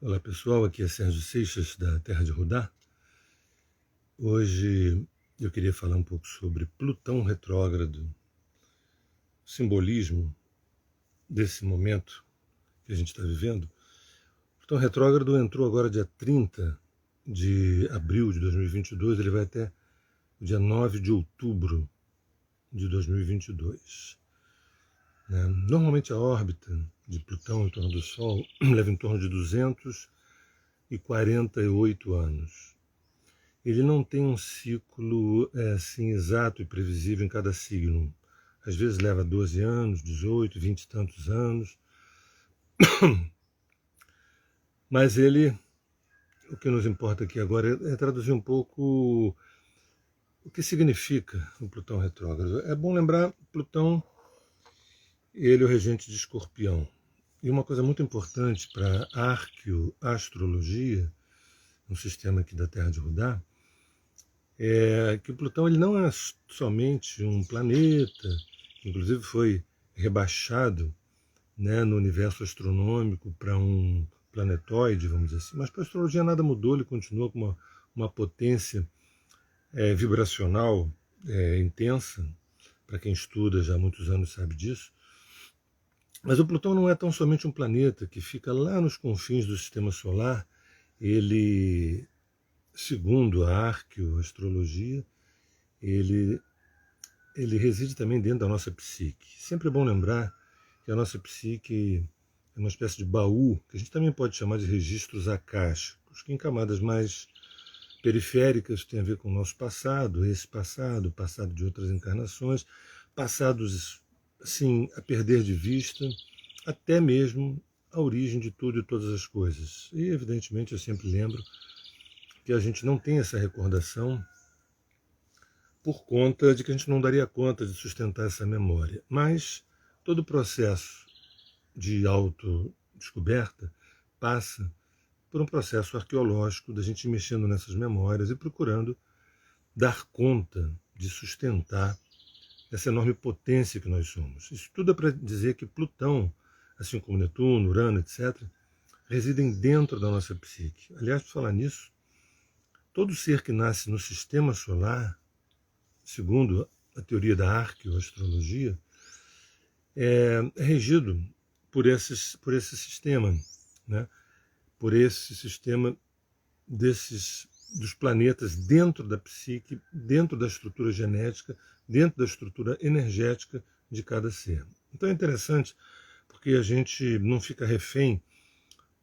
Olá pessoal, aqui é Sérgio Seixas da Terra de Rudá. Hoje eu queria falar um pouco sobre Plutão retrógrado, o simbolismo desse momento que a gente está vivendo. Plutão retrógrado entrou agora dia 30 de abril de 2022, ele vai até o dia 9 de outubro de 2022. Normalmente a órbita de Plutão em torno do Sol leva em torno de 248 anos. Ele não tem um ciclo assim, exato e previsível em cada signo. Às vezes leva 12 anos, 18, 20 e tantos anos. Mas o que nos importa aqui agora é traduzir um pouco o que significa o Plutão retrógrado. É bom lembrar, Plutão, ele é o regente de Escorpião. E uma coisa muito importante para a arqueoastrologia, no sistema aqui da Terra de Rudá, é que o Plutão ele não é somente um planeta, que inclusive foi rebaixado, no universo astronômico para um planetóide, vamos dizer assim, mas para a astrologia nada mudou, ele continua com uma potência vibracional intensa, para quem estuda já há muitos anos sabe disso. Mas o Plutão não é tão somente um planeta que fica lá nos confins do sistema solar, ele, segundo a arqueoastrologia, ele reside também dentro da nossa psique. Sempre é bom lembrar que a nossa psique é uma espécie de baú, que a gente também pode chamar de registros akáshicos, que em camadas mais periféricas tem a ver com o nosso passado, esse passado, passado de outras encarnações, passados assim a perder de vista, até mesmo a origem de tudo e todas as coisas. E evidentemente eu sempre lembro que a gente não tem essa recordação por conta de que a gente não daria conta de sustentar essa memória. Mas todo o processo de autodescoberta passa por um processo arqueológico da gente mexendo nessas memórias e procurando dar conta de sustentar essa enorme potência que nós somos. Isso tudo é para dizer que Plutão, assim como Netuno, Urano, etc., residem dentro da nossa psique. Aliás, por falar nisso, todo ser que nasce no sistema solar, segundo a teoria da arqueoastrologia, é regido por esse sistema, por esse sistema dos planetas dentro da psique, dentro da estrutura genética, dentro da estrutura energética de cada ser. Então é interessante porque a gente não fica refém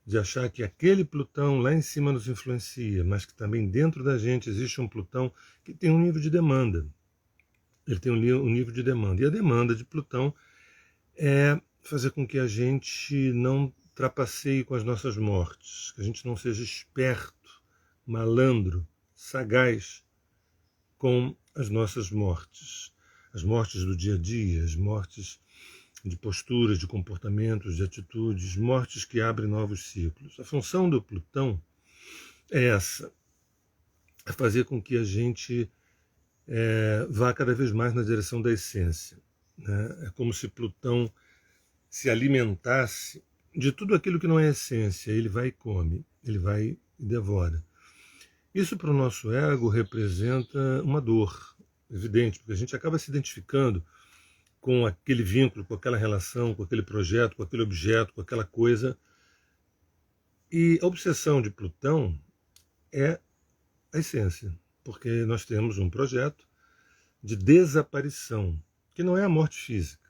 de achar que aquele Plutão lá em cima nos influencia, mas que também dentro da gente existe um Plutão que tem um nível de demanda. Ele tem um nível de demanda. E a demanda de Plutão é fazer com que a gente não trapaceie com as nossas mortes, que a gente não seja esperto, malandro, sagaz com as nossas mortes. As mortes do dia a dia, as mortes de posturas, de comportamentos, de atitudes, mortes que abrem novos ciclos. A função do Plutão é essa, é fazer com que a gente vá cada vez mais na direção da essência. É como se Plutão se alimentasse de tudo aquilo que não é essência. Ele vai e come, ele vai e devora. Isso para o nosso ego representa uma dor, evidente, porque a gente acaba se identificando com aquele vínculo, com aquela relação, com aquele projeto, com aquele objeto, com aquela coisa. E a obsessão de Plutão é a essência, porque nós temos um projeto de desaparição, que não é a morte física,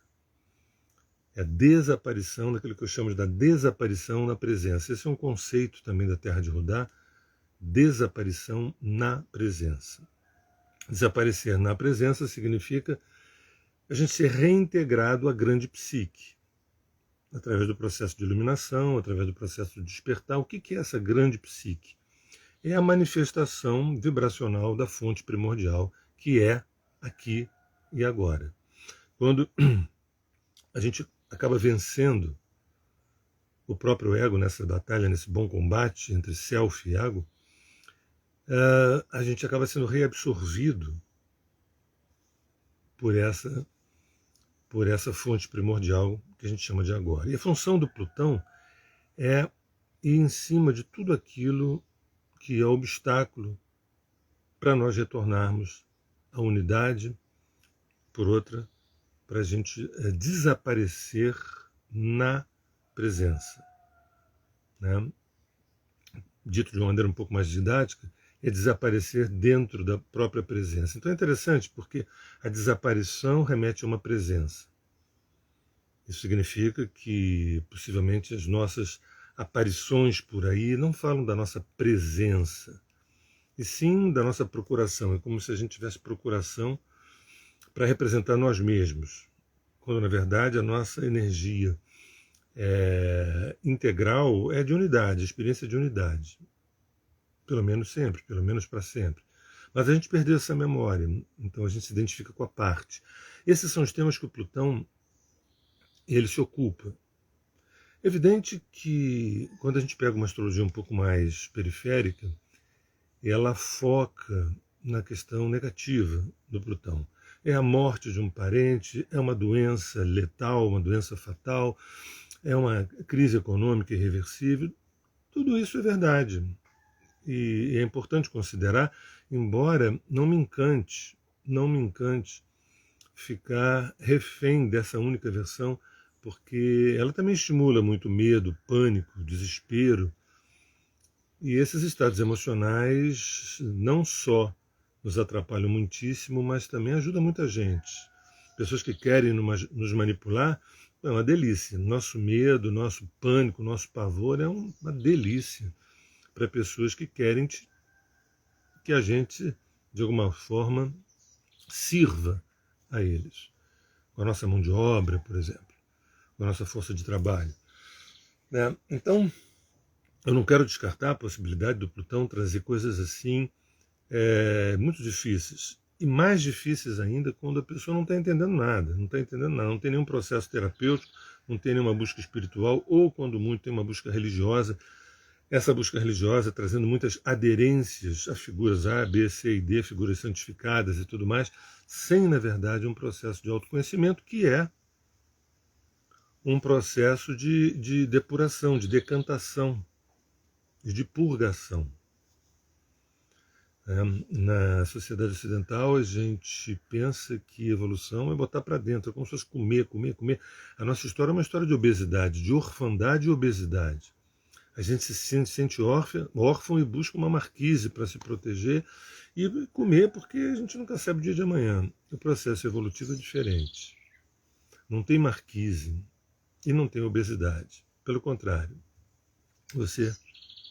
é a desaparição daquilo que eu chamo da desaparição na presença. Esse é um conceito também da Terra de Rudá, desaparição na presença. Desaparecer na presença significa a gente ser reintegrado à grande psique, através do processo de iluminação, através do processo de despertar. O que é essa grande psique? É a manifestação vibracional da fonte primordial, que é aqui e agora. Quando a gente acaba vencendo o próprio ego nessa batalha, nesse bom combate entre self e ego, a gente acaba sendo reabsorvido por essa fonte primordial que a gente chama de agora. E a função do Plutão é e em cima de tudo aquilo que é obstáculo para nós retornarmos à unidade, por outra, para a gente desaparecer na presença. Né? Dito de uma maneira um pouco mais didática, é desaparecer dentro da própria presença. Então é interessante porque a desaparição remete a uma presença. Isso significa que possivelmente as nossas aparições por aí não falam da nossa presença, e sim da nossa procuração. É como se a gente tivesse procuração para representar nós mesmos, quando na verdade a nossa energia integral é de unidade, experiência de unidade. Pelo menos sempre, pelo menos para sempre. Mas a gente perdeu essa memória, então a gente se identifica com a parte. Esses são os temas que o Plutão ele se ocupa. É evidente que quando a gente pega uma astrologia um pouco mais periférica, ela foca na questão negativa do Plutão. É a morte de um parente, é uma doença letal, uma doença fatal, é uma crise econômica irreversível. Tudo isso é verdade. E é importante considerar, embora não me encante ficar refém dessa única versão, porque ela também estimula muito medo, pânico, desespero. E esses estados emocionais não só nos atrapalham muitíssimo, mas também ajudam muita gente. Pessoas que querem nos manipular, é uma delícia. Nosso medo, nosso pânico, nosso pavor é uma delícia para pessoas que querem que a gente, de alguma forma, sirva a eles. Com a nossa mão de obra, por exemplo, com a nossa força de trabalho. Né? Então, eu não quero descartar a possibilidade do Plutão trazer coisas assim muito difíceis. E mais difíceis ainda quando a pessoa não está entendendo nada, não tem nenhum processo terapêutico, não tem nenhuma busca espiritual, ou quando muito tem uma busca religiosa. Essa busca religiosa trazendo muitas aderências a figuras A, B, C e D, figuras santificadas e tudo mais, sem, na verdade, um processo de autoconhecimento que é um processo de depuração, de decantação, de purgação. Na sociedade ocidental, a gente pensa que evolução é botar para dentro, é como se fosse comer, comer, comer. A nossa história é uma história de obesidade, de orfandade e obesidade. A gente se sente órfão e busca uma marquise para se proteger e comer, porque a gente nunca sabe o dia de amanhã. O processo evolutivo é diferente. Não tem marquise e não tem obesidade. Pelo contrário, você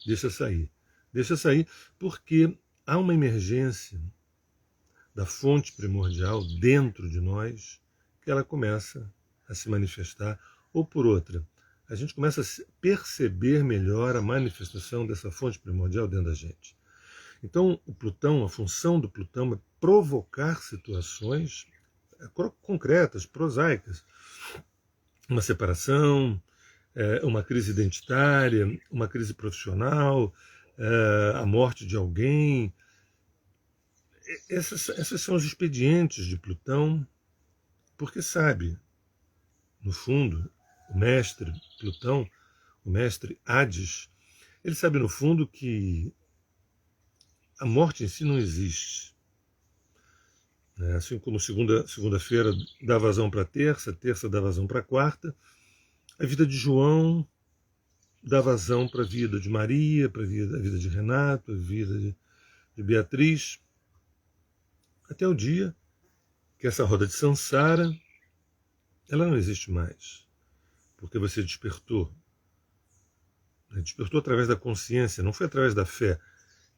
deixa sair. Deixa sair porque há uma emergência da fonte primordial dentro de nós que ela começa a se manifestar, ou por outra, a gente começa a perceber melhor a manifestação dessa fonte primordial dentro da gente. Então, o Plutão, a função do Plutão é provocar situações concretas, prosaicas. Uma separação, uma crise identitária, uma crise profissional, a morte de alguém. Esses são os expedientes de Plutão, porque sabe, no fundo, o mestre Plutão, o mestre Hades, ele sabe no fundo que a morte em si não existe. Assim como segunda-feira dá vazão para terça dá vazão para quarta, a vida de João dá vazão para a vida de Maria, para a vida de Renato, a vida de Beatriz, até o dia que essa roda de Sansara, ela não existe mais, porque você despertou. Despertou através da consciência, não foi através da fé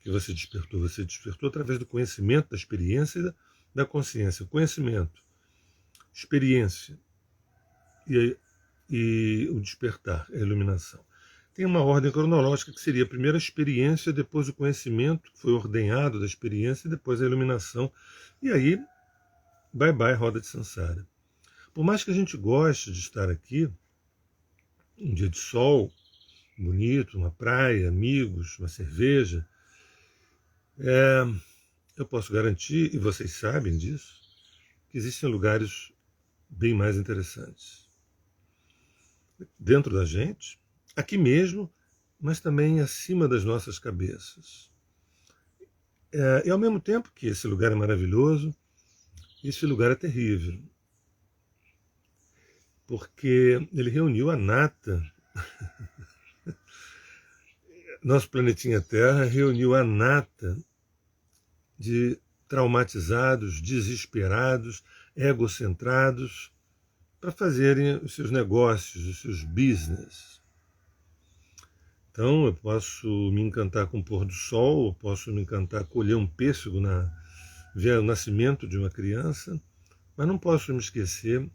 que você despertou através do conhecimento, da experiência e da consciência. Conhecimento, experiência e o despertar, a iluminação. Tem uma ordem cronológica que seria primeiro a experiência, depois o conhecimento, que foi ordenhado da experiência, e depois a iluminação. E aí, bye bye, roda de Sansara. Por mais que a gente goste de estar aqui, um dia de sol, bonito, uma praia, amigos, uma cerveja, eu posso garantir, e vocês sabem disso, que existem lugares bem mais interessantes. Dentro da gente, aqui mesmo, mas também acima das nossas cabeças. E ao mesmo tempo que esse lugar é maravilhoso, esse lugar é terrível, porque ele reuniu a nata, nosso planetinha Terra reuniu a nata de traumatizados, desesperados, egocentrados, para fazerem os seus negócios, os seus business. Então eu posso me encantar com o pôr do sol, eu posso me encantar colher um pêssego, ver o nascimento de uma criança, mas não posso me esquecer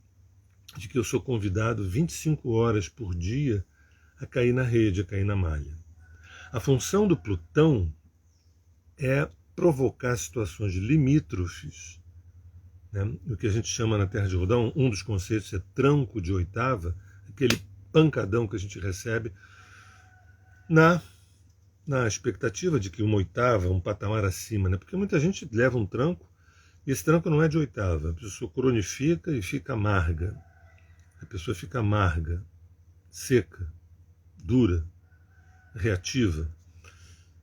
de que eu sou convidado 25 horas por dia a cair na rede, a cair na malha. A função do Plutão é provocar situações limítrofes, né? O que a gente chama na Terra de Rodão, um dos conceitos é tranco de oitava, aquele pancadão que a gente recebe na expectativa de que uma oitava, um patamar acima, né? Porque muita gente leva um tranco e esse tranco não é de oitava, a pessoa cronifica e fica amarga, a pessoa fica amarga, seca, dura, reativa.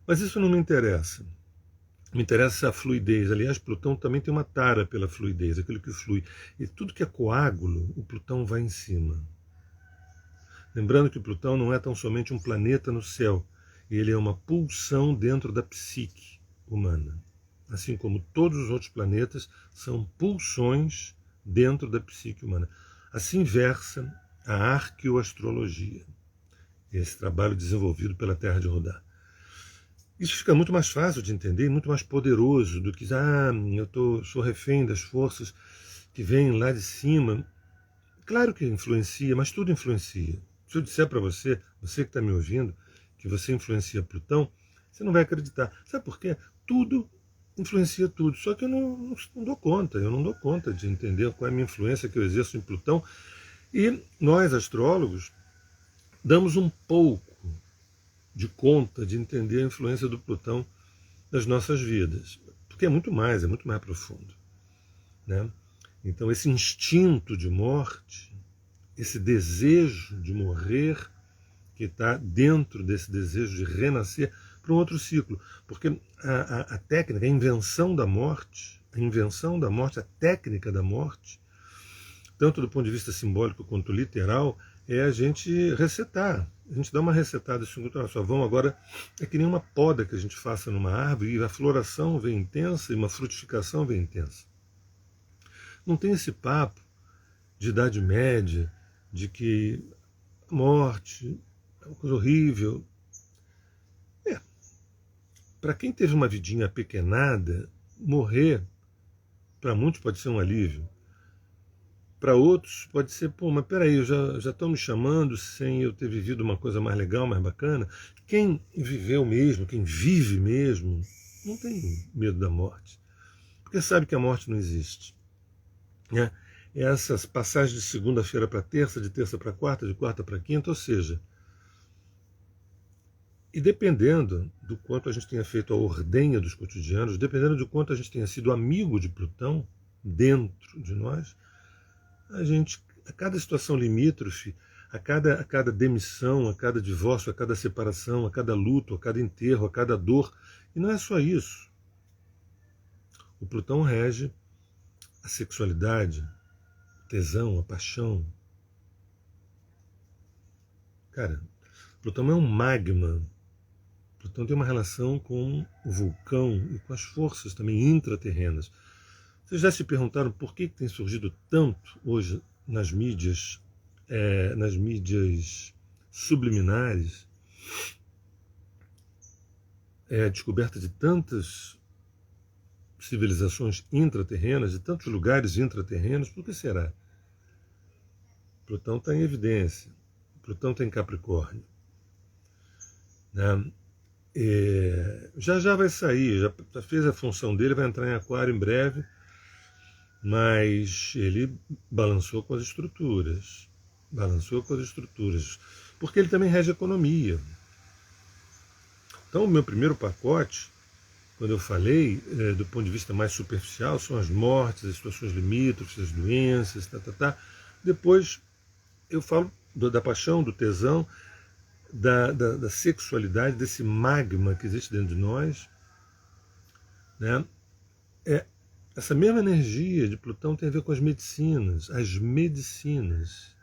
Mas isso não me interessa. Me interessa a fluidez. Aliás, Plutão também tem uma tara pela fluidez, aquilo que flui. E tudo que é coágulo, o Plutão vai em cima. Lembrando que Plutão não é tão somente um planeta no céu, ele é uma pulsão dentro da psique humana. Assim como todos os outros planetas são pulsões dentro da psique humana. Assim versa a arqueoastrologia, esse trabalho desenvolvido pela Terra de Rodar. Isso fica muito mais fácil de entender, muito mais poderoso do que sou refém das forças que vêm lá de cima. Claro que influencia, mas tudo influencia. Se eu disser para você, você que está me ouvindo, que você influencia Plutão, você não vai acreditar. Sabe por quê? Tudo influencia tudo. Só que eu não dou conta, eu não dou conta de entender qual é a minha influência que eu exerço em Plutão. E nós, astrólogos, damos um pouco de conta de entender a influência do Plutão nas nossas vidas. Porque é muito mais profundo, né? Então esse instinto de morte, esse desejo de morrer, que está dentro desse desejo de renascer para um outro ciclo. Porque a técnica, a invenção da morte, a técnica da morte, tanto do ponto de vista simbólico quanto literal, é a gente resetar. A gente dá uma resetada assim, só vamos agora, é que nem uma poda que a gente faça numa árvore e a floração vem intensa e uma frutificação vem intensa. Não tem esse papo de Idade Média, de que a morte é uma coisa horrível. Para quem teve uma vidinha apequenada, morrer, para muitos pode ser um alívio. Para outros pode ser, mas peraí, já estão me chamando sem eu ter vivido uma coisa mais legal, mais bacana. Quem viveu mesmo, quem vive mesmo, não tem medo da morte. Porque sabe que a morte não existe. Né? Essas passagens de segunda-feira para terça, de terça para quarta, de quarta para quinta, ou seja, e dependendo do quanto a gente tenha feito a ordenha dos cotidianos, dependendo do quanto a gente tenha sido amigo de Plutão dentro de nós, a cada situação limítrofe, a cada demissão, a cada divórcio, a cada separação, a cada luto, a cada enterro, a cada dor, e não é só isso. O Plutão rege a sexualidade, o tesão, a paixão. Cara, Plutão é um magma. Plutão tem uma relação com o vulcão e com as forças também intraterrenas. Vocês já se perguntaram por que tem surgido tanto hoje nas mídias subliminares, a descoberta de tantas civilizações intraterrenas, de tantos lugares intraterrenos? Por que será? Plutão está em evidência. Plutão está em Capricórnio. Né? Já vai sair, já fez a função dele, vai entrar em Aquário em breve, mas ele balançou com as estruturas, porque ele também rege a economia. Então o meu primeiro pacote, quando eu falei, do ponto de vista mais superficial, são as mortes, as situações limítrofes, as doenças, Depois eu falo da paixão, do tesão, da sexualidade, desse magma que existe dentro de nós, né? Essa mesma energia de Plutão tem a ver com as medicinas, as medicinas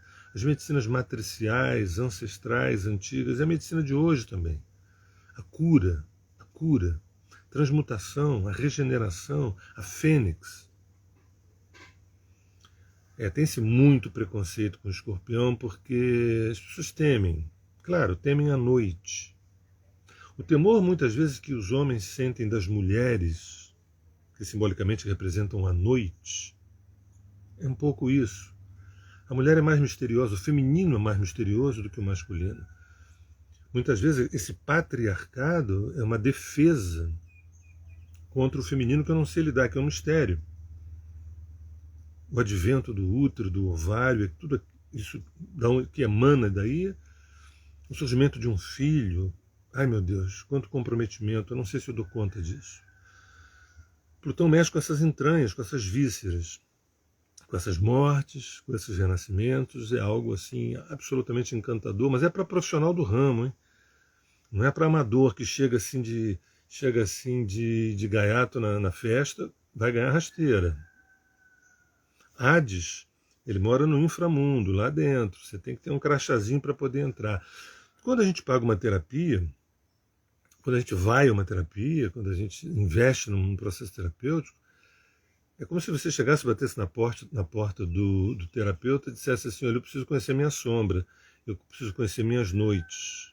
matriciais, ancestrais, antigas, e a medicina de hoje também. A cura, transmutação, a regeneração, a fênix. Tem-se muito preconceito com o escorpião porque as pessoas temem. Claro, temem à noite. O temor, muitas vezes, que os homens sentem das mulheres, que simbolicamente representam a noite, é um pouco isso. A mulher é mais misteriosa, o feminino é mais misterioso do que o masculino. Muitas vezes esse patriarcado é uma defesa contra o feminino que eu não sei lidar, que é um mistério. O advento do útero, do ovário, tudo isso que emana daí, o surgimento de um filho. Ai meu Deus, quanto comprometimento, eu não sei se eu dou conta disso. Plutão mexe com essas entranhas, com essas vísceras, com essas mortes, com esses renascimentos, é algo assim absolutamente encantador, mas é para profissional do ramo, hein? Não é para amador que chega assim de gaiato na festa, vai ganhar rasteira. Hades, ele mora no inframundo, lá dentro, você tem que ter um crachazinho para poder entrar. Quando a gente paga uma terapia, quando a gente vai a uma terapia, quando a gente investe num processo terapêutico, é como se você chegasse e batesse na porta do terapeuta e dissesse assim, olha, eu preciso conhecer minha sombra, eu preciso conhecer minhas noites,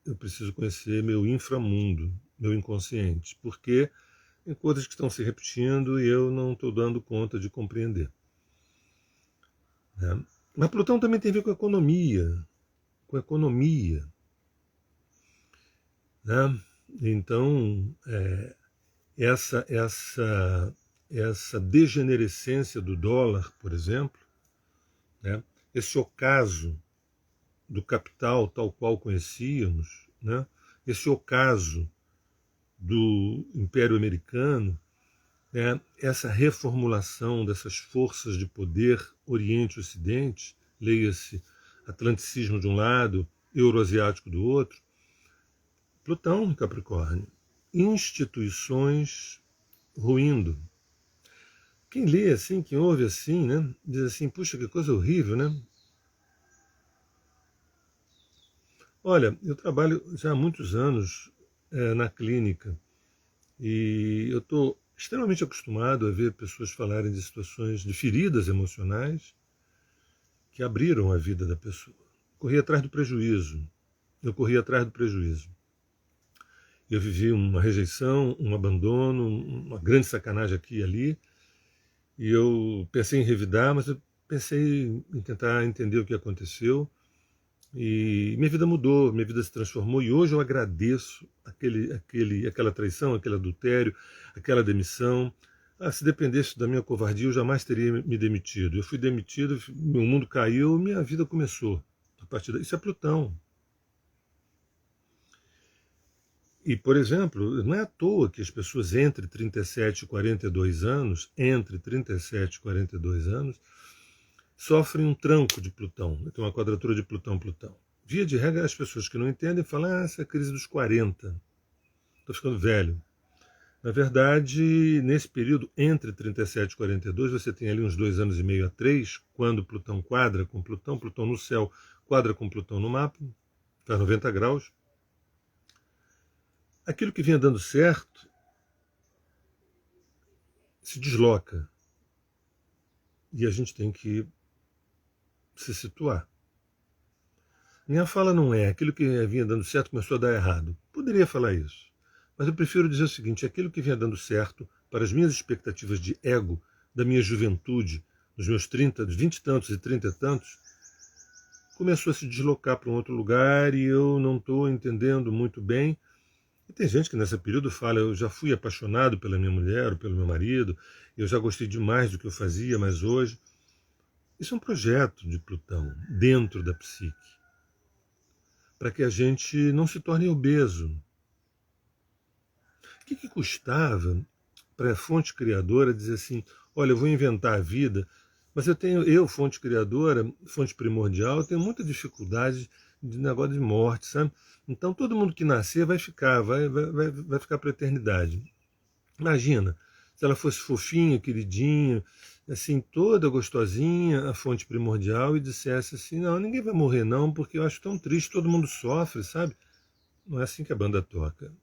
eu preciso conhecer meu inframundo, meu inconsciente, porque tem coisas que estão se repetindo e eu não estou dando conta de compreender. Né? Mas Plutão também tem a ver com economia, né? Então, essa degenerescência do dólar, por exemplo, né? Esse ocaso do capital tal qual conhecíamos, né? Esse ocaso do Império Americano, né? Essa reformulação dessas forças de poder Oriente-Ocidente, leia-se atlanticismo de um lado, euroasiático do outro, Plutão em Capricórnio, instituições ruindo. Quem lê assim, quem ouve assim, né, diz assim, puxa, que coisa horrível, né? Olha, eu trabalho já há muitos anos na clínica e eu estou extremamente acostumado a ver pessoas falarem de situações de feridas emocionais que abriram a vida da pessoa. Corri atrás do prejuízo. Eu corri atrás do prejuízo. Eu vivi uma rejeição, um abandono, uma grande sacanagem aqui e ali. E eu pensei em revidar, mas eu pensei em tentar entender o que aconteceu. E minha vida mudou, minha vida se transformou. E hoje eu agradeço aquela traição, aquele adultério, aquela demissão. Se dependesse da minha covardia, eu jamais teria me demitido. Eu fui demitido, meu mundo caiu, minha vida começou. A partir daí, isso é Plutão. E, por exemplo, não é à toa que as pessoas entre 37 e 42 anos, sofrem um tranco de Plutão. Tem uma quadratura de Plutão-Plutão. Via de regra, as pessoas que não entendem falam, essa é a crise dos 40. Estou ficando velho. Na verdade, nesse período, entre 37 e 42, você tem ali uns 2 anos e meio a 3, quando Plutão quadra com Plutão no céu quadra com Plutão no mapa, faz 90 graus. Aquilo que vinha dando certo se desloca. E a gente tem que se situar. Minha fala não é aquilo que vinha dando certo começou a dar errado. Poderia falar isso. Mas eu prefiro dizer o seguinte, aquilo que vinha dando certo para as minhas expectativas de ego, da minha juventude, dos meus 30, dos 20 e tantos e 30 e tantos, começou a se deslocar para um outro lugar e eu não estou entendendo muito bem. E tem gente que nesse período fala, eu já fui apaixonado pela minha mulher ou pelo meu marido, eu já gostei demais do que eu fazia, mas hoje... Isso é um projeto de Plutão dentro da psique, para que a gente não se torne obeso. O que custava para a fonte criadora dizer assim, olha, eu vou inventar a vida, mas eu, fonte criadora, fonte primordial, eu tenho muita dificuldade de negócio de morte, sabe? Então todo mundo que nascer vai ficar, vai ficar para a eternidade. Imagina, se ela fosse fofinha, queridinha, assim, toda gostosinha, a fonte primordial, e dissesse assim, não, ninguém vai morrer não, porque eu acho tão triste, todo mundo sofre, sabe? Não é assim que a banda toca.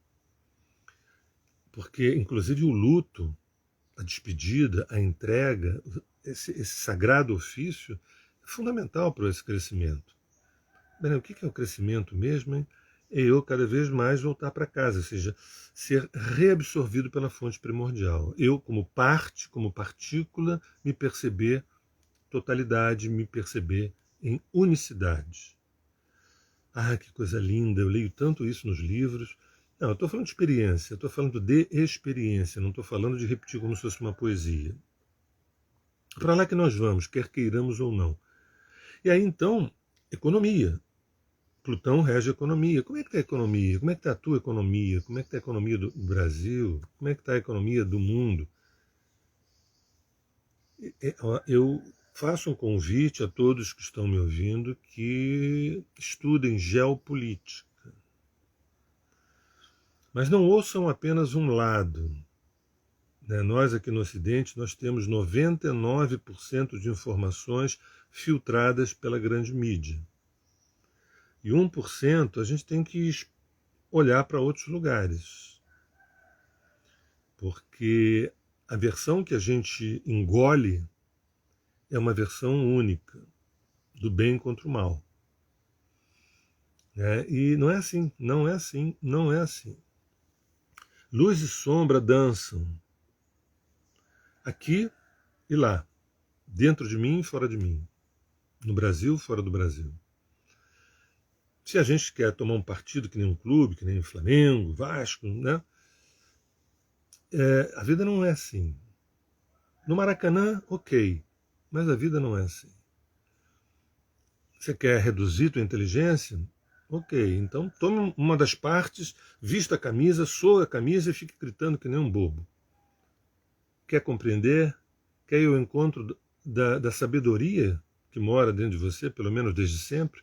Porque, inclusive, o luto, a despedida, a entrega, esse sagrado ofício é fundamental para esse crescimento. Bem, o que é o crescimento mesmo? Hein? É eu cada vez mais voltar para casa, ou seja, ser reabsorvido pela fonte primordial. Eu, como parte, como partícula, me perceber totalidade, me perceber em unicidade. Ah, que coisa linda, eu leio tanto isso nos livros. Não, eu estou falando de experiência, estou falando de experiência, não estou falando de repetir como se fosse uma poesia. Para lá que nós vamos, quer queiramos ou não. E aí, então, economia. Plutão rege a economia. Como é que está a economia? Como é que está a tua economia? Como é que está a economia do Brasil? Como é que está a economia do mundo? Eu faço um convite a todos que estão me ouvindo que estudem geopolítica. Mas não ouçam apenas um lado. Nós aqui no Ocidente nós temos 99% de informações filtradas pela grande mídia. E 1% a gente tem que olhar para outros lugares. Porque a versão que a gente engole é uma versão única, do bem contra o mal. E não é assim, não é assim, não é assim. Luz e sombra dançam, aqui e lá, dentro de mim e fora de mim, no Brasil, fora do Brasil. Se a gente quer tomar um partido que nem um clube, que nem o Flamengo, Vasco, né? A vida não é assim. No Maracanã, ok, mas a vida não é assim. Você quer reduzir tua inteligência? Ok, então tome uma das partes, vista a camisa, soa a camisa e fique gritando que nem um bobo. Quer compreender? Quer ir ao encontro da sabedoria que mora dentro de você, pelo menos desde sempre?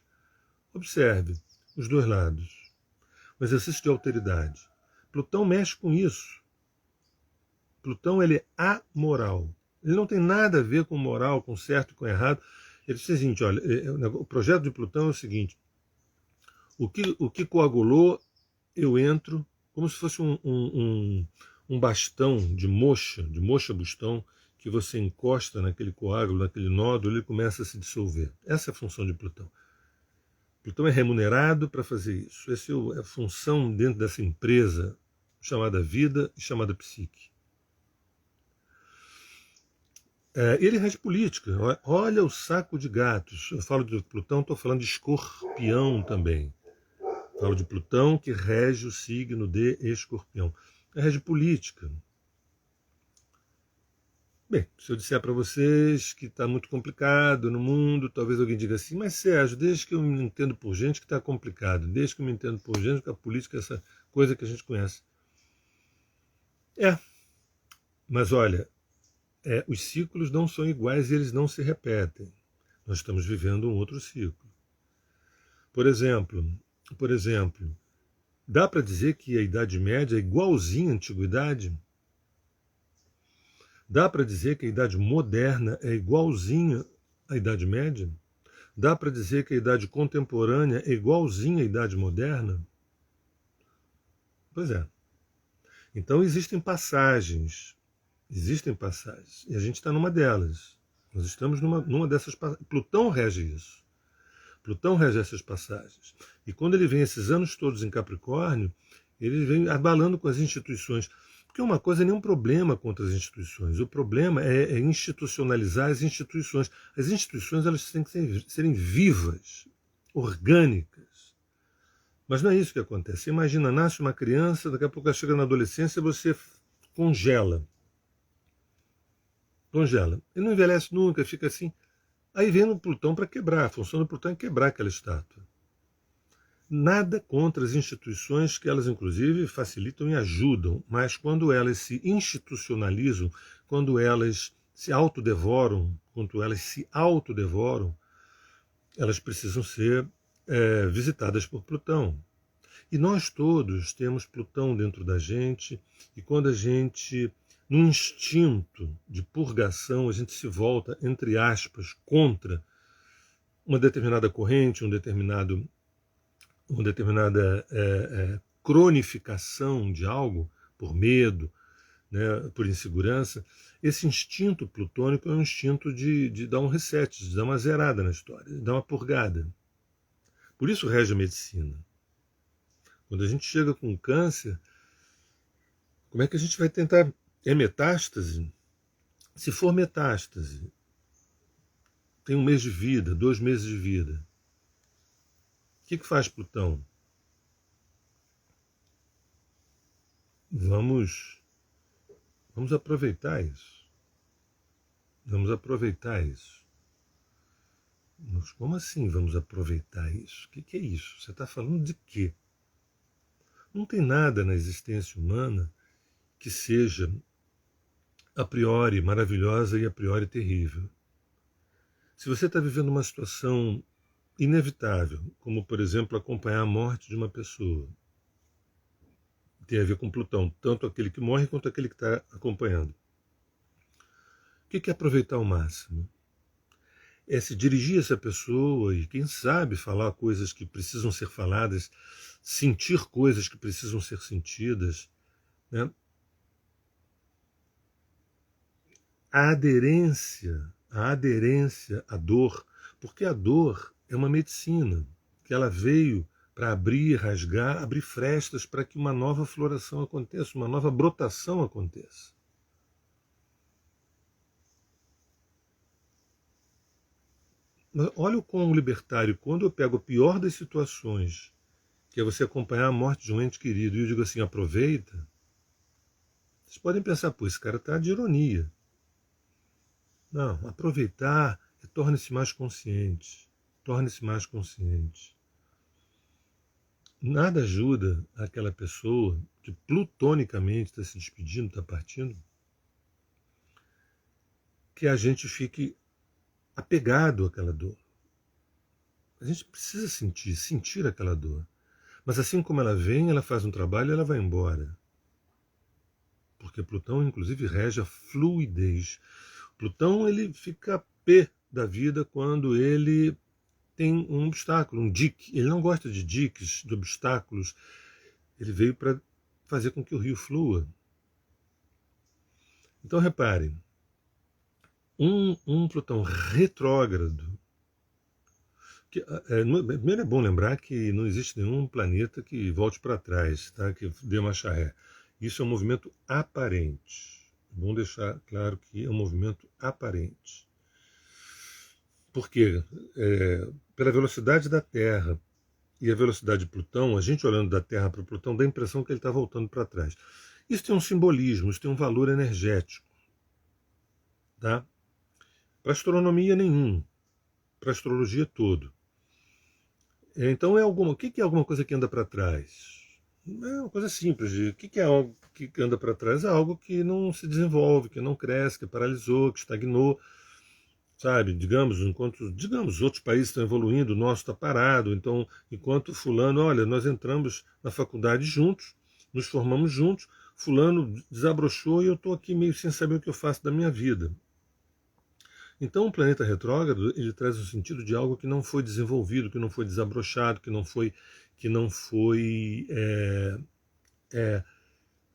Observe os dois lados. O exercício de alteridade. Plutão mexe com isso. Plutão ele é amoral. Ele não tem nada a ver com moral, com certo e com errado. Ele diz o seguinte, olha, o projeto de Plutão é o seguinte, o que coagulou, eu entro como se fosse um bastão de moxa bustão, que você encosta naquele coágulo, naquele nódulo, ele começa a se dissolver. Essa é a função de Plutão. Plutão é remunerado para fazer isso. Essa é a função dentro dessa empresa chamada vida e chamada psique. Ele rege política. Olha o saco de gatos. Eu falo de Plutão, estou falando de Escorpião também. Falo de Plutão, que rege o signo de Escorpião. Rege política. Bem, se eu disser para vocês que está muito complicado no mundo, talvez alguém diga assim, mas Sérgio, desde que eu me entendo por gente que está complicado, desde que eu me entendo por gente que a política é essa coisa que a gente conhece. Mas olha, os ciclos não são iguais e eles não se repetem. Nós estamos vivendo um outro ciclo. Por exemplo, dá para dizer que a Idade Média é igualzinha à Antiguidade? Dá para dizer que a Idade Moderna é igualzinha à Idade Média? Dá para dizer que a Idade Contemporânea é igualzinha à Idade Moderna? Pois é. Então existem passagens. E a gente está numa delas. Nós estamos numa dessas passagens. Plutão rege isso. Plutão rege essas passagens. E quando ele vem esses anos todos em Capricórnio, ele vem abalando com as instituições. Porque uma coisa é nenhum problema contra as instituições. O problema é institucionalizar as instituições. As instituições elas têm que serem vivas, orgânicas. Mas não é isso que acontece. Você imagina, nasce uma criança, daqui a pouco ela chega na adolescência e você congela. Ele não envelhece nunca, fica assim. Aí vem o Plutão para quebrar. A função do Plutão é quebrar aquela estátua. Nada contra as instituições, que elas inclusive facilitam e ajudam, mas quando elas se institucionalizam, quando elas se autodevoram, elas precisam ser visitadas por Plutão. E nós todos temos Plutão dentro da gente, e quando a gente, num instinto de purgação, a gente se volta, entre aspas, contra uma determinada corrente, uma determinada cronificação de algo, por medo, né, por insegurança, esse instinto plutônico é um instinto de dar um reset, de dar uma zerada na história, de dar uma purgada. Por isso rege a medicina. Quando a gente chega com câncer, como é que a gente vai tentar? É metástase? Se for metástase, tem 1 mês de vida, 2 meses de vida. O que faz Plutão? Vamos aproveitar isso. Vamos aproveitar isso. Mas como assim vamos aproveitar isso? O que é isso? Você está falando de quê? Não tem nada na existência humana que seja a priori maravilhosa e a priori terrível. Se você está vivendo uma situação inevitável, como por exemplo acompanhar a morte de uma pessoa, tem a ver com Plutão, tanto aquele que morre quanto aquele que está acompanhando. O que é aproveitar ao máximo? É se dirigir a essa pessoa e, quem sabe, falar coisas que precisam ser faladas, sentir coisas que precisam ser sentidas, né? A aderência à dor, porque a dor é uma medicina, que ela veio para abrir, rasgar, abrir frestas para que uma nova floração aconteça, uma nova brotação aconteça. Mas olha o quão libertário, quando eu pego a pior das situações, que é você acompanhar a morte de um ente querido, e eu digo assim, aproveita, vocês podem pensar, pô, esse cara está de ironia. Não, aproveitar e torne-se mais consciente. Torne-se mais consciente. Nada ajuda aquela pessoa que plutonicamente está se despedindo, está partindo, que a gente fique apegado àquela dor. A gente precisa sentir aquela dor. Mas assim como ela vem, ela faz um trabalho e ela vai embora. Porque Plutão, inclusive, rege a fluidez. Plutão, ele fica pé da vida quando ele tem um obstáculo, um dique. Ele não gosta de diques, de obstáculos. Ele veio para fazer com que o rio flua. Então, reparem, um Plutão retrógrado. Primeiro é bom lembrar que não existe nenhum planeta que volte para trás, tá? Que dê marcha ré. Isso é um movimento aparente. É bom deixar claro que é um movimento aparente. Porque pela velocidade da Terra e a velocidade de Plutão, a gente olhando da Terra para o Plutão dá a impressão que ele está voltando para trás. Isso tem um simbolismo, isso tem um valor energético. Tá? Para astronomia nenhum, para astrologia todo. Então o que é alguma coisa que anda para trás? É uma coisa simples. O que é algo que anda para trás? É algo que não se desenvolve, que não cresce, que paralisou, que estagnou. Sabe, digamos, outros países estão evoluindo, o nosso está parado, então, enquanto fulano, olha, nós entramos na faculdade juntos, nos formamos juntos, fulano desabrochou e eu estou aqui meio sem saber o que eu faço da minha vida. Então o planeta retrógrado, ele traz o sentido de algo que não foi desenvolvido, que não foi desabrochado, que não foi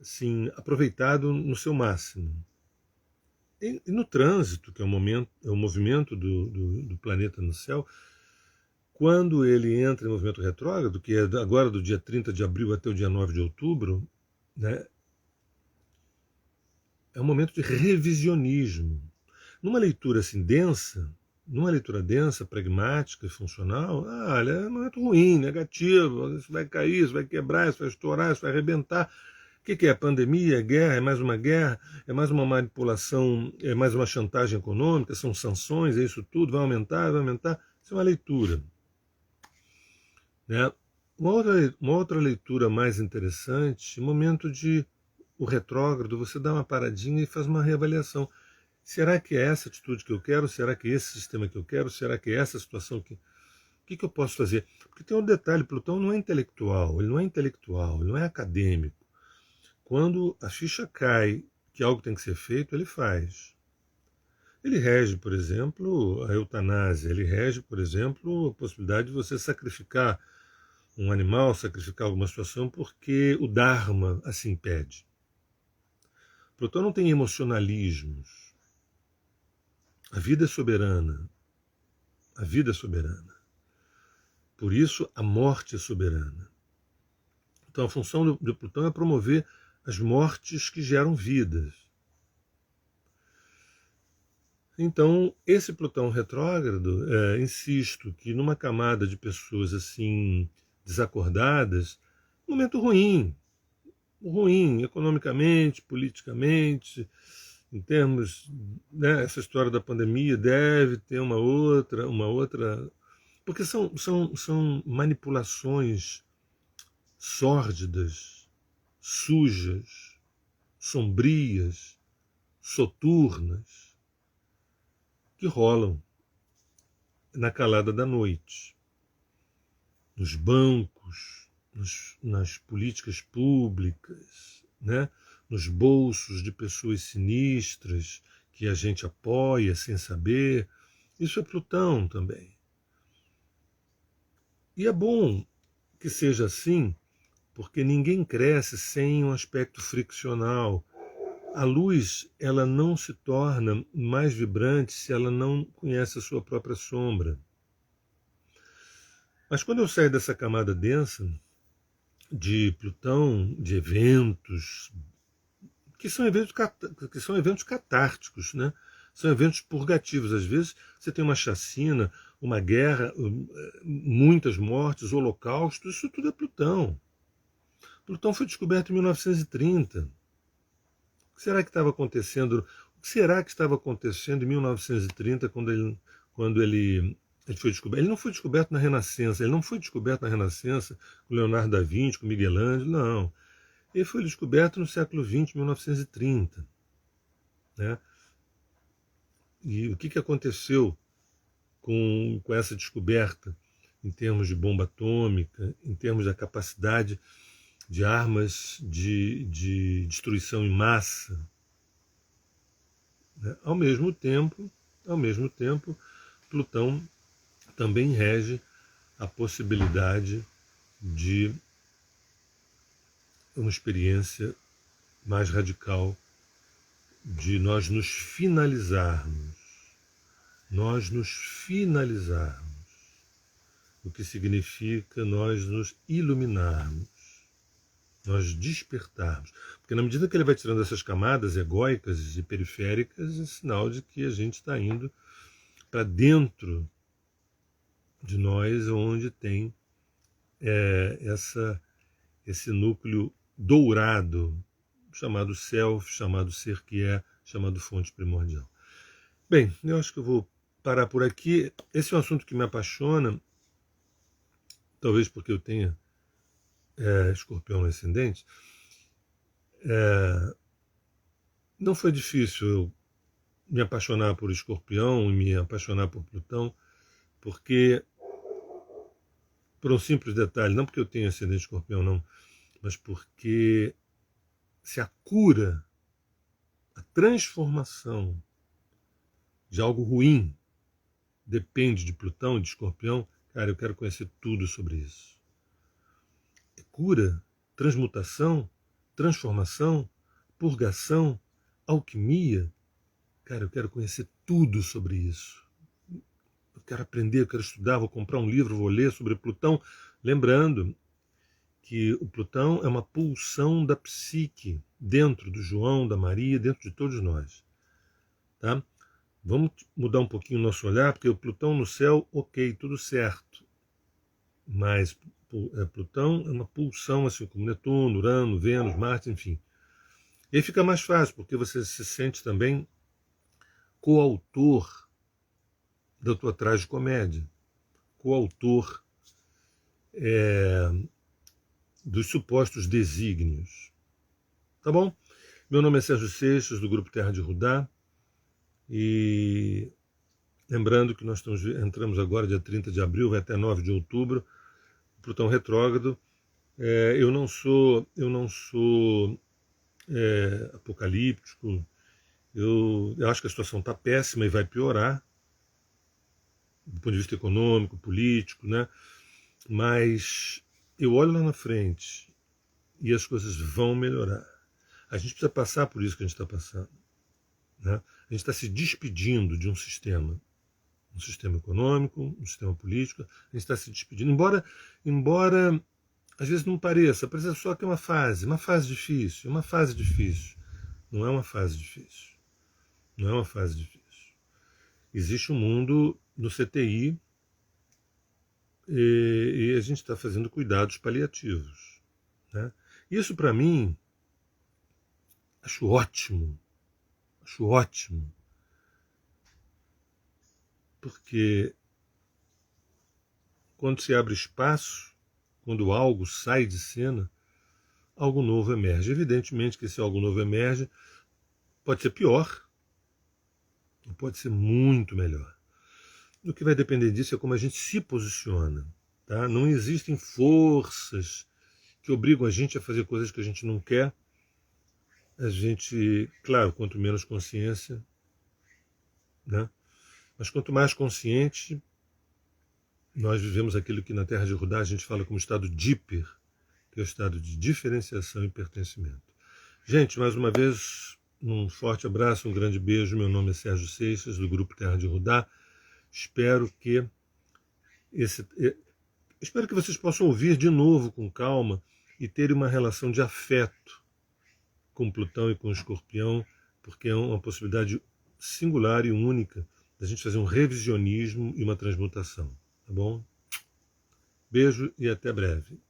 assim, aproveitado no seu máximo. E no trânsito, que é o movimento do planeta no céu, quando ele entra em movimento retrógrado, que é agora do dia 30 de abril até o dia 9 de outubro, né, é um momento de revisionismo. Numa leitura assim densa, pragmática e funcional, é um momento ruim, negativo, isso vai cair, isso vai quebrar, isso vai estourar, isso vai arrebentar. O que é? Pandemia? É guerra? É mais uma guerra? É mais uma manipulação? É mais uma chantagem econômica? São sanções? É isso tudo? Vai aumentar? Vai aumentar? Isso é uma leitura. Né? Uma outra leitura mais interessante, momento de o retrógrado, você dá uma paradinha e faz uma reavaliação. Será que é essa atitude que eu quero? Será que é esse sistema que eu quero? Será que é essa situação que que eu posso fazer? Porque tem um detalhe, Plutão não é intelectual, ele não é intelectual, ele não é acadêmico. Quando a ficha cai que algo tem que ser feito, ele faz. Ele rege, por exemplo, a eutanásia, ele rege, por exemplo, a possibilidade de você sacrificar um animal, sacrificar alguma situação, porque o Dharma assim pede. Plutão não tem emocionalismos. A vida é soberana. A vida é soberana. Por isso, a morte é soberana. Então, a função de Plutão é promover as mortes que geram vidas. Então, esse Plutão retrógrado, insisto que numa camada de pessoas assim desacordadas, momento ruim, ruim economicamente, politicamente, em termos, né, essa história da pandemia deve ter uma outra, porque são manipulações sórdidas, sujas, sombrias, soturnas, que rolam na calada da noite, nos bancos, nas políticas públicas, né? Nos bolsos de pessoas sinistras que a gente apoia sem saber. Isso é Plutão também. E é bom que seja assim, porque ninguém cresce sem um aspecto friccional. A luz, ela não se torna mais vibrante se ela não conhece a sua própria sombra. Mas quando eu saio dessa camada densa de Plutão, de eventos, que são eventos catárticos, né? São eventos purgativos. Às vezes você tem uma chacina, uma guerra, muitas mortes, holocaustos, isso tudo é Plutão. Plutão foi descoberto em 1930. O que será que estava acontecendo? O que será que estava acontecendo em 1930 quando ele foi descoberto? Ele não foi descoberto na Renascença, ele não foi descoberto na Renascença com Leonardo da Vinci, com Miguel Ângelo, não. Ele foi descoberto no século XX, 1930. Né? E o que aconteceu com essa descoberta em termos de bomba atômica, em termos da capacidade de armas de destruição em massa? Né? Ao mesmo tempo, Plutão também rege a possibilidade de uma experiência mais radical de nós nos finalizarmos, o que significa nós nos iluminarmos, nós despertarmos. Porque na medida que ele vai tirando essas camadas egóicas e periféricas, é sinal de que a gente está indo para dentro de nós, onde tem esse núcleo dourado, chamado self, chamado ser que é, chamado fonte primordial. Bem, eu acho que eu vou parar por aqui. Esse é um assunto que me apaixona, talvez porque eu tenha Escorpião no ascendente. Não foi difícil eu me apaixonar por Escorpião e me apaixonar por Plutão, porque, por um simples detalhe, não porque eu tenho ascendente Escorpião, não, mas porque se a cura, a transformação de algo ruim depende de Plutão e de Escorpião, cara, eu quero conhecer tudo sobre isso. Cura, transmutação, transformação, purgação, alquimia, cara, eu quero conhecer tudo sobre isso. Eu quero aprender, eu quero estudar, vou comprar um livro, vou ler sobre Plutão, lembrando que o Plutão é uma pulsão da psique dentro do João, da Maria, dentro de todos nós. Tá? Vamos mudar um pouquinho o nosso olhar, porque o Plutão no céu, ok, tudo certo. Mas Plutão é uma pulsão, assim como Netuno, Urano, Vênus, Marte, enfim. E aí fica mais fácil, porque você se sente também coautor da tua tragicomédia, coautor dos supostos desígnios. Tá bom? Meu nome é Sérgio Seixas, do Grupo Terra de Rudá, e Lembrando que nós entramos agora dia 30 de abril, vai até 9 de outubro, Plutão retrógrado. Eu não sou apocalíptico. Eu acho que a situação está péssima e vai piorar, do ponto de vista econômico, político, né? Mas eu olho lá na frente e as coisas vão melhorar. A gente precisa passar por isso que a gente está passando, né? A gente está se despedindo de um sistema econômico, um sistema político. A gente está se despedindo, embora às vezes não pareça só que é uma fase difícil, uma fase difícil. Não é uma fase difícil. Não é uma fase difícil. Existe um mundo no CTI e a gente está fazendo cuidados paliativos, né? Isso para mim acho ótimo, porque quando se abre espaço, quando algo sai de cena, algo novo emerge. Evidentemente que esse algo novo emerge, pode ser pior, ou pode ser muito melhor. O que vai depender disso é como a gente se posiciona. Tá? Não existem forças que obrigam a gente a fazer coisas que a gente não quer. A gente, claro, quanto menos consciência, né? Mas quanto mais consciente, nós vivemos aquilo que na Terra de Rudá a gente fala como estado díper, que é o estado de diferenciação e pertencimento. Gente, mais uma vez, um forte abraço, um grande beijo. Meu nome é Sérgio Seixas, do Grupo Terra de Rudá. Espero que vocês possam ouvir de novo com calma e ter uma relação de afeto com Plutão e com o Escorpião, porque é uma possibilidade singular e única da gente fazer um revisionismo e uma transmutação. Tá bom? Beijo e até breve.